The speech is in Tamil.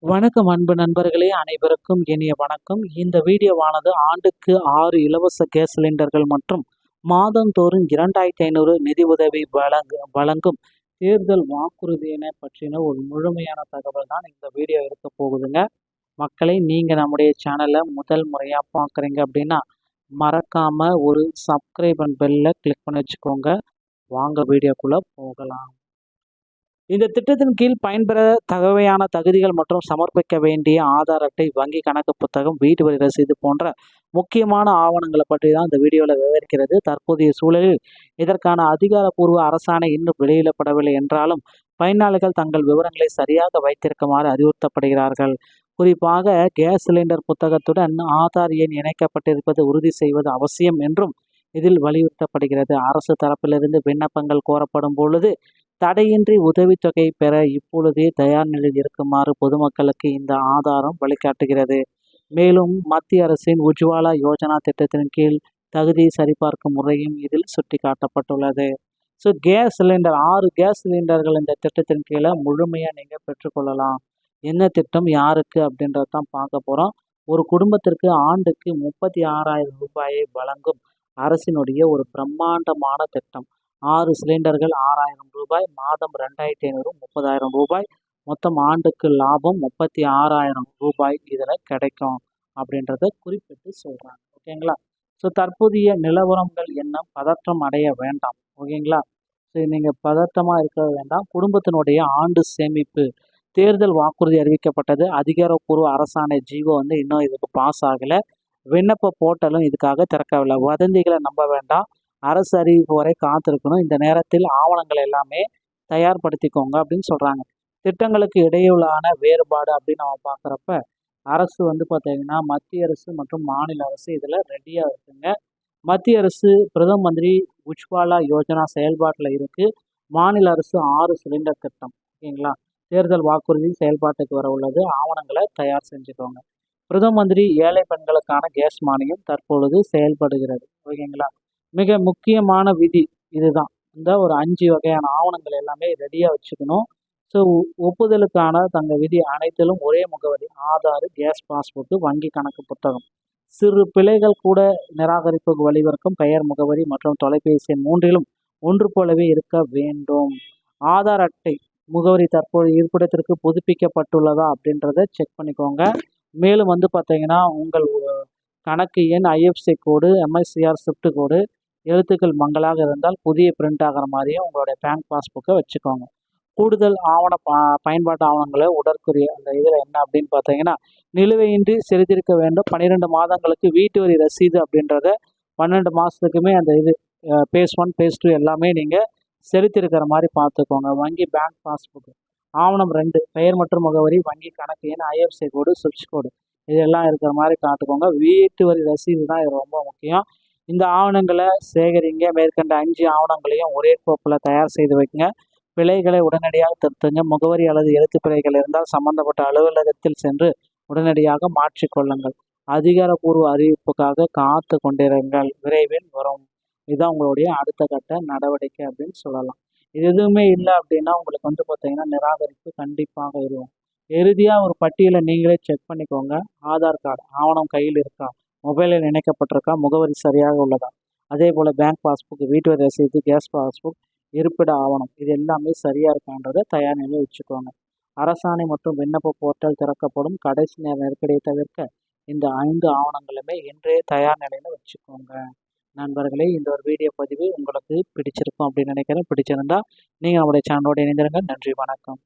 வணக்கம் அன்பு நண்பர்களே, அனைவருக்கும் இனிய வணக்கம். இந்த வீடியோவானது ஆண்டுக்கு 6 இலவச கேஸ் சிலிண்டர்கள் மற்றும் மாதந்தோறும் 2500 நிதி உதவி வழங்கும் தேர்தல் வாக்குறுதியினை பற்றின ஒரு முழுமையான தகவல் தான் இந்த வீடியோ இருக்க போகுதுங்க. மக்களை, நீங்கள் நம்முடைய சேனலை முதல் முறையாக பார்க்குறீங்க அப்படின்னா மறக்காமல் ஒரு சப்ஸ்கிரைப் அண்ட் பெல்லை கிளிக் பண்ணி வச்சுக்கோங்க. வாங்க வீடியோக்குள்ளே போகலாம். இந்த திட்டத்தின் கீழ் பயன்பெற தேவையான தகுதிகள் மற்றும் சமர்ப்பிக்க வேண்டிய ஆதார் அட்டை, வங்கி கணக்கு புத்தகம், வீட்டு வரி ரசீது போன்ற முக்கியமான ஆவணங்களை பற்றி தான் இந்த வீடியோவில் விவரிக்கிறது. தற்போதைய சூழலில் இதற்கான அதிகாரப்பூர்வ அரசாணை இன்னும் வெளியிடப்படவில்லை என்றாலும் பயனாளிகள் தங்கள் விவரங்களை சரியாக வைத்திருக்குமாறு அறிவுறுத்தப்படுகிறார்கள். குறிப்பாக கேஸ் சிலிண்டர் புத்தகத்துடன் ஆதார் எண் இணைக்கப்பட்டிருப்பது உறுதி செய்வது அவசியம் என்றும் இதில் வலியுறுத்தப்படுகிறது. அரசு தரப்பிலிருந்து விண்ணப்பங்கள் கோரப்படும் பொழுது தடையின்றி உதவித்தொகை பெற இப்பொழுதே தயார் நிலையில் இருக்குமாறு பொதுமக்களுக்கு இந்த ஆதாரம் வழிகாட்டுகிறது. மேலும் மத்திய அரசின் உஜ்வாலா யோஜனா திட்டத்தின் கீழ் தகுதி சரிபார்க்கும் முறையும் இதில் சுட்டிக்காட்டப்பட்டுள்ளது. ஸோ கேஸ் சிலிண்டர் 6 கேஸ் சிலிண்டர்கள் இந்த திட்டத்தின் கீழே முழுமையாக நீங்கள் பெற்றுக்கொள்ளலாம். என்ன திட்டம், யாருக்கு அப்படின்றது தான் பார்க்க போகிறோம். ஒரு குடும்பத்திற்கு ஆண்டுக்கு 36,000 ரூபாயை வழங்கும் அரசினுடைய ஒரு பிரம்மாண்டமான திட்டம். 6 சிலிண்டர்கள் 6,000 ரூபாய், மாதம் 2,500, 30,000 ரூபாய், மொத்தம் ஆண்டுக்கு லாபம் 36,000 ரூபாய் இதில் கிடைக்கும் அப்படின்றத குறிப்பிட்டு சொல்கிறாங்க. ஓகேங்களா? ஸோ தற்போதைய நிலவரங்கள் என்ன, பதற்றம் அடைய வேண்டாம். ஓகேங்களா? ஸோ நீங்கள் பதற்றமாக இருக்க வேண்டாம். குடும்பத்தினுடைய ஆண்டு சேமிப்பு தேர்தல் வாக்குறுதி அறிவிக்கப்பட்டது. அதிகாரப்பூர்வ அரசாணை ஜீவோ இன்னும் இதுக்கு பாஸ் ஆகலை. விண்ணப்ப போர்ட்டலும் இதுக்காக திறக்கவில்லை. வதந்திகளை நம்ப வேண்டாம். அரசு அறிவிப்பு வரை காத்திருக்கணும். இந்த நேரத்தில் ஆவணங்கள் எல்லாமே தயார்படுத்திக்கோங்க அப்படின்னு சொல்கிறாங்க. திட்டங்களுக்கு இடையிலான வேறுபாடு அப்படின்னு நம்ம பார்க்குறப்ப அரசு பார்த்தீங்கன்னா மத்திய அரசு மற்றும் மாநில அரசு இதில் ரெடியாக இருக்குங்க. மத்திய அரசு பிரதம மந்திரி உஜ்வாலா யோஜனா செயல்பாட்டில் இருக்குது. மாநில அரசு 6 சிலிண்டர் திட்டம். ஓகேங்களா? தேர்தல் வாக்குறுதி செயல்பாட்டுக்கு வர உள்ளது. ஆவணங்களை தயார் செஞ்சுக்கோங்க. பிரதம மந்திரி ஏழை பெண்களுக்கான கேஸ் மானியம் தற்பொழுது செயல்படுகிறது. ஓகேங்களா? மிக முக்கியமான விதி இதுதான். இந்த ஒரு 5 வகையான ஆவணங்கள் எல்லாமே ரெடியாக வச்சுக்கணும். ஸோ ஒப்புதலுக்கான தங்கள் விதி அனைத்திலும் ஒரே முகவரி: ஆதார், கேஸ் பாஸ்புக்கு, வங்கி கணக்கு புத்தகம். சிறு பிழைகள் கூட நிராகரிப்புக்கு வழிவகுக்கும். பெயர், முகவரி மற்றும் தொலைபேசி எண் மூன்றிலும் ஒன்று போலவே இருக்க வேண்டும். ஆதார் அட்டை முகவரி தற்போது இருப்பிடத்திற்கு புதுப்பிக்கப்பட்டுள்ளதா அப்படின்றத செக் பண்ணிக்கோங்க. மேலும் பார்த்தீங்கன்னா உங்கள் கணக்கு எண், ஐஎஃப்சி கோடு, எம்ஐசிஆர் ஸ்விஃப்ட் கோடு எழுத்துக்கள் மங்களாக இருந்தால் புதிய பிரிண்ட் ஆகிற மாதிரியும் உங்களுடைய பேங்க் பாஸ்புக்கை வச்சுக்கோங்க. கூடுதல் பயன்பாட்டு ஆவணங்களை உடற்குரிய அந்த இதில் என்ன அப்படின்னு பார்த்தீங்கன்னா, நிலுவையின்றி செலுத்திருக்க வேண்டும். 12 மாதங்களுக்கு வீட்டு வரி ரசீது அப்படின்றத 12 மாதத்துக்குமே அந்த இது பேஸ் 1 பேஸ் 2 எல்லாமே நீங்கள் செலுத்திருக்கிற மாதிரி பார்த்துக்கோங்க. வங்கி பேங்க் பாஸ்புக் ஆவணம் 2, பெயர் மற்றும் முகவரி, வங்கி கணக்கு எண், ஐஎஃப்சி கோடு, ஸ்விஃப்ட் கோடு இதெல்லாம் இருக்கிற மாதிரி காட்டுக்கோங்க. வீட்டு வரி ரசீது தான் இது ரொம்ப முக்கியம். இந்த ஆவணங்களை சேகரிங்க. மேற்கண்ட 5 ஆவணங்களையும் ஒரே கோப்பில் தயார் செய்து வைக்குங்க. பிழைகளை உடனடியாக திருத்துங்க. முகவரி அல்லது எழுத்து பிழைகள் இருந்தால் சம்பந்தப்பட்ட அலுவலகத்தில் சென்று உடனடியாக மாற்றிக்கொள்ளுங்கள். அதிகாரப்பூர்வ அறிவிப்புக்காக காத்து கொண்டிருங்கள். விரைவில் வரும். இதுதான் உங்களுடைய அடுத்த கட்ட நடவடிக்கை அப்படின்னு சொல்லலாம். இது எதுவுமே இல்லை அப்படின்னா உங்களுக்கு பார்த்தீங்கன்னா நிராகரிப்பு கண்டிப்பாக இருக்கும். இறுதியாக ஒரு பட்டியலை நீங்களே செக் பண்ணிக்கோங்க. ஆதார் கார்டு ஆவணம் கையில் இருக்கா, மொபைலில் இணைக்கப்பட்டிருக்கா, முகவரி சரியாக உள்ளதா, அதே போல் பேங்க் பாஸ்புக், வீட்டு வரி ரசீது, கேஸ் பாஸ்புக், இருப்பிட ஆவணம் இது எல்லாமே சரியாக இருக்கான்றதை தயார் நிலையில் வச்சுக்கோங்க. அரசாணை மற்றும் விண்ணப்ப போர்ட்டல் திறக்கப்படும். கடைசி நேர நெருக்கடியை தவிர்க்க இந்த 5 ஆவணங்களுமே இன்றைய தயார் நிலையில் வச்சுக்கோங்க. நண்பர்களே, இந்த ஒரு வீடியோ பதிவு உங்களுக்கு பிடிச்சிருக்கும் அப்படின்னு நினைக்கிறேன். பிடிச்சிருந்தா நீங்கள் நம்முடைய சேனலோடு இணைந்திருங்க. நன்றி, வணக்கம்.